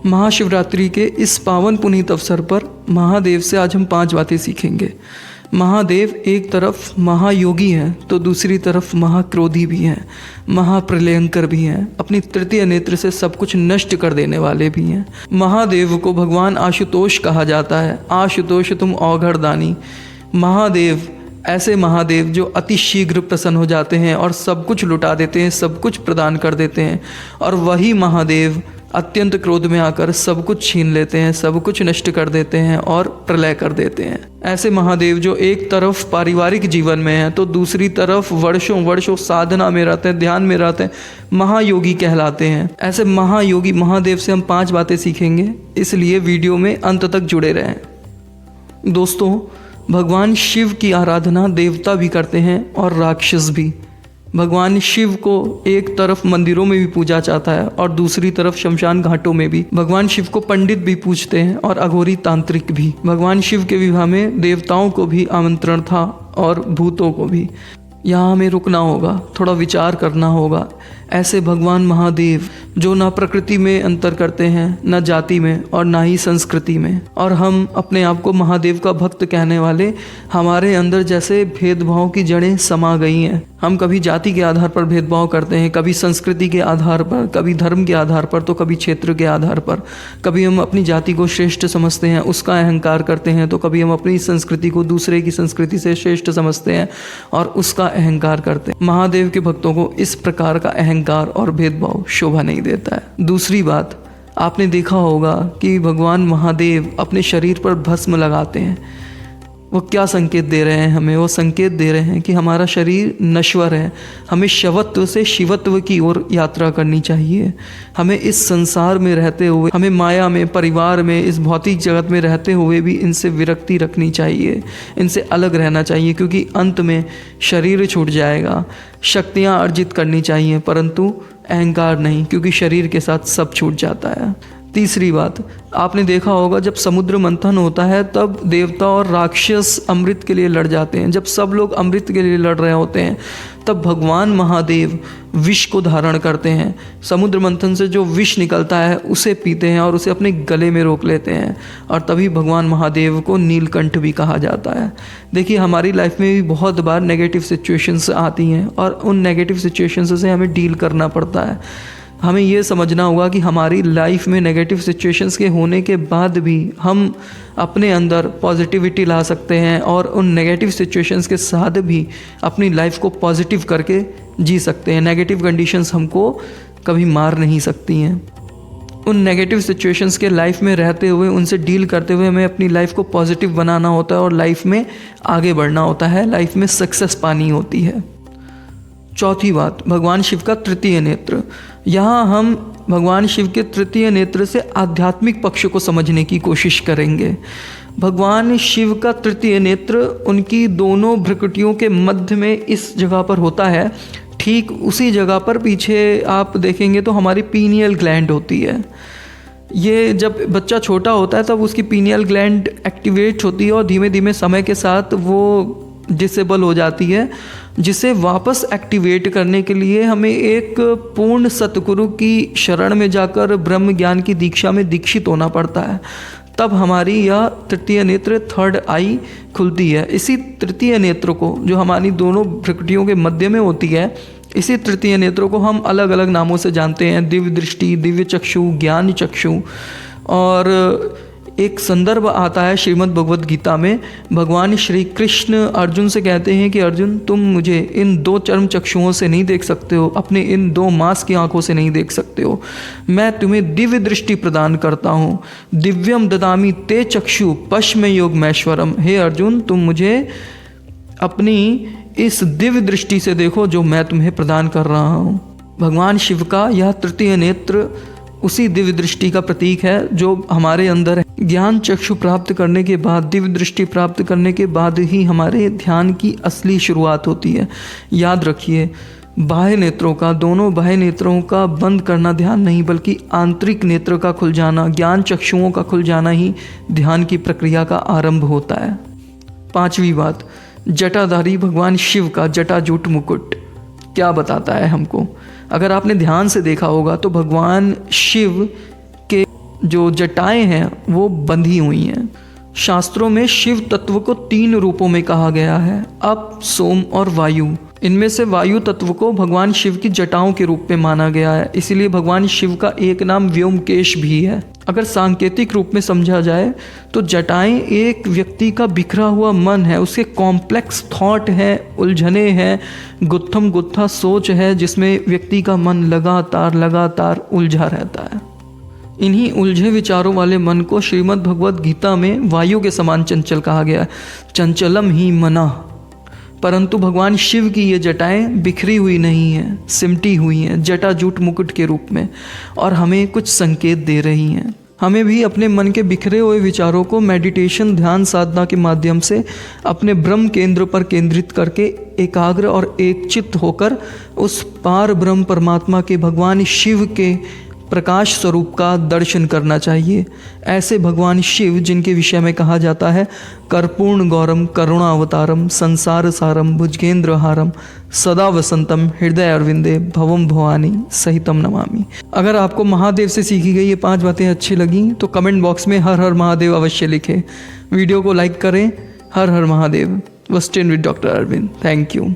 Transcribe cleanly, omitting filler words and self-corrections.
महाशिवरात्रि के इस पावन पुनीत अवसर पर महादेव से आज हम 5 बातें सीखेंगे। महादेव एक तरफ महायोगी हैं तो दूसरी तरफ महाक्रोधी भी हैं, महाप्रलयंकर भी हैं, अपनी तृतीय नेत्र से सब कुछ नष्ट कर देने वाले भी हैं। महादेव को भगवान आशुतोष कहा जाता है। आशुतोष तुम औघड़ दानी। महादेव ऐसे महादेव जो अति शीघ्र प्रसन्न हो जाते हैं और सब कुछ लुटा देते हैं, सब कुछ प्रदान कर देते हैं। और वही महादेव अत्यंत क्रोध में आकर सब कुछ छीन लेते हैं, सब कुछ नष्ट कर देते हैं और प्रलय कर देते हैं। ऐसे महादेव जो एक तरफ पारिवारिक जीवन में हैं तो दूसरी तरफ वर्षों वर्षों साधना में रहते हैं, ध्यान में रहते हैं, महायोगी कहलाते हैं। ऐसे महायोगी महादेव से हम 5 बातें सीखेंगे, इसलिए वीडियो में अंत तक जुड़े रहें। दोस्तों, भगवान शिव की आराधना देवता भी करते हैं और राक्षस भी। भगवान शिव को एक तरफ मंदिरों में भी पूजा जाता है और दूसरी तरफ शमशान घाटों में भी। भगवान शिव को पंडित भी पूजते हैं और अघोरी तांत्रिक भी। भगवान शिव के विवाह में देवताओं को भी आमंत्रण था और भूतों को भी। यहाँ हमें रुकना होगा, थोड़ा विचार करना होगा। ऐसे भगवान महादेव जो ना प्रकृति में अंतर करते हैं, ना जाति में और ना ही संस्कृति में, और हम अपने आप को महादेव का भक्त कहने वाले, हमारे अंदर जैसे भेदभाव की जड़ें समा गई हैं। हम कभी जाति के आधार पर भेदभाव करते हैं, कभी संस्कृति के आधार पर, कभी धर्म के आधार पर, तो कभी क्षेत्र के आधार पर। कभी हम अपनी जाति को श्रेष्ठ समझते हैं, उसका अहंकार करते हैं, तो कभी हम अपनी संस्कृति को दूसरे की संस्कृति से श्रेष्ठ समझते हैं और उसका अहंकार करते हैं। महादेव के भक्तों को इस प्रकार का अहंकार और भेदभाव शोभा नहीं देता है। दूसरी बात, आपने देखा होगा कि भगवान महादेव अपने शरीर पर भस्म लगाते हैं। वो क्या संकेत दे रहे हैं हमें? वो संकेत दे रहे हैं कि हमारा शरीर नश्वर है, हमें शवत्व से शिवत्व की ओर यात्रा करनी चाहिए। हमें इस संसार में रहते हुए, हमें माया में, परिवार में, इस भौतिक जगत में रहते हुए भी इनसे विरक्ति रखनी चाहिए, इनसे अलग रहना चाहिए, क्योंकि अंत में शरीर छूट जाएगा। शक्तियाँ अर्जित करनी चाहिए परंतु अहंकार नहीं, क्योंकि शरीर के साथ सब छूट जाता है। तीसरी बात, आपने देखा होगा जब समुद्र मंथन होता है तब देवता और राक्षस अमृत के लिए लड़ जाते हैं। जब सब लोग अमृत के लिए लड़ रहे होते हैं तब भगवान महादेव विष को धारण करते हैं। समुद्र मंथन से जो विष निकलता है उसे पीते हैं और उसे अपने गले में रोक लेते हैं, और तभी भगवान महादेव को नीलकंठ भी कहा जाता है। देखिए, हमारी लाइफ में भी बहुत बार नेगेटिव सिचुएशंस आती हैं और उन नेगेटिव सिचुएशंस से हमें डील करना पड़ता है। हमें ये समझना होगा कि हमारी लाइफ में नेगेटिव सिचुएशंस के होने के बाद भी हम अपने अंदर पॉजिटिविटी ला सकते हैं और उन नेगेटिव सिचुएशंस के साथ भी अपनी लाइफ को पॉजिटिव करके जी सकते हैं। नेगेटिव कंडीशंस हमको कभी मार नहीं सकती हैं। उन नेगेटिव सिचुएशंस के लाइफ में रहते हुए, उनसे डील करते हुए हमें अपनी लाइफ को पॉजिटिव बनाना होता है और लाइफ में आगे बढ़ना होता है, लाइफ में सक्सेस पानी होती है। चौथी बात, भगवान शिव का तृतीय नेत्र। यहाँ हम भगवान शिव के तृतीय नेत्र से आध्यात्मिक पक्ष को समझने की कोशिश करेंगे। भगवान शिव का तृतीय नेत्र उनकी दोनों भ्रुकुटियों के मध्य में इस जगह पर होता है। ठीक उसी जगह पर पीछे आप देखेंगे तो हमारी पीनियल ग्लैंड होती है। ये जब बच्चा छोटा होता है तब उसकी पीनियल ग्लैंड एक्टिवेट होती है और धीमे धीमे समय के साथ वो डिसेबल हो जाती है, जिसे वापस एक्टिवेट करने के लिए हमें एक पूर्ण सतगुरु की शरण में जाकर ब्रह्म ज्ञान की दीक्षा में दीक्षित होना पड़ता है। तब हमारी यह तृतीय नेत्र, थर्ड आई खुलती है। इसी तृतीय नेत्र को, जो हमारी दोनों भ्रुकुटियों के मध्य में होती है, इसी तृतीय नेत्र को हम अलग अलग नामों से जानते हैं। दिव्य दृष्टि, दिव्य चक्षु, ज्ञान चक्षु। और एक संदर्भ आता है श्रीमद् भगवद गीता में, भगवान श्री कृष्ण अर्जुन से कहते हैं कि अर्जुन, तुम मुझे इन 2 चर्म चक्षुओं से नहीं देख सकते हो, अपने इन 2 मांस की आंखों से नहीं देख सकते हो। मैं तुम्हें दिव्य दृष्टि प्रदान करता हूँ। दिव्यम ददामि ते चक्षु पश्म योगमैश्वरम। हे अर्जुन, तुम मुझे अपनी इस दिव्य दृष्टि से देखो जो मैं तुम्हें प्रदान कर रहा हूँ। भगवान शिव का यह तृतीय नेत्र उसी दिव्य दृष्टि का प्रतीक है जो हमारे अंदर है। ज्ञान चक्षु प्राप्त करने के बाद, दिव्य दृष्टि प्राप्त करने के बाद ही हमारे ध्यान की असली शुरुआत होती है। याद रखिए, बाह्य नेत्रों का, दोनों बाह्य नेत्रों का बंद करना ध्यान नहीं, बल्कि आंतरिक नेत्र का खुल जाना, ज्ञान चक्षुओं का खुल जाना ही ध्यान की प्रक्रिया का आरंभ होता है। 5वीं बात, जटाधारी भगवान शिव का जटाजूट मुकुट क्या बताता है हमको? अगर आपने ध्यान से देखा होगा तो भगवान शिव के जो जटाएं हैं वो बंधी हुई हैं। शास्त्रों में शिव तत्व को 3 रूपों में कहा गया है, अप, सोम और वायु। इनमें से वायु तत्व को भगवान शिव की जटाओं के रूप में माना गया है, इसीलिए भगवान शिव का एक नाम व्योमकेश भी है। अगर सांकेतिक रूप में समझा जाए तो जटाएं एक व्यक्ति का बिखरा हुआ मन है, उसके कॉम्प्लेक्स थॉट है, उलझने हैं, गुत्थम गुत्था सोच है, जिसमें व्यक्ति का मन लगातार उलझा रहता है। इन्हीं उलझे विचारों वाले मन को श्रीमद् भगवद गीता में वायु के समान चंचल कहा गया है, चंचलम ही मना। परंतु भगवान शिव की ये जटाएं बिखरी हुई नहीं हैं, सिमटी हुई हैं जटाजूट मुकुट के रूप में, और हमें कुछ संकेत दे रही हैं। हमें भी अपने मन के बिखरे हुए विचारों को मेडिटेशन, ध्यान साधना के माध्यम से अपने ब्रह्म केंद्र पर केंद्रित करके एकाग्र और एकचित्त होकर उस पार ब्रह्म परमात्मा के भगवान शिव के प्रकाश स्वरूप का दर्शन करना चाहिए। ऐसे भगवान शिव जिनके विषय में कहा जाता है कर्पूर्ण गौरम करुणावतारम संसार सारम भुजगेंद्र हारम सदा वसंतम हृदय अरविंदे भवम भवानी सहितम नमामि। अगर आपको महादेव से सीखी गई ये 5 बातें अच्छी लगी तो कमेंट बॉक्स में हर हर महादेव अवश्य लिखें। वीडियो को लाइक करें। हर हर महादेव। वस्टेन with doctor Arvind. Thank you.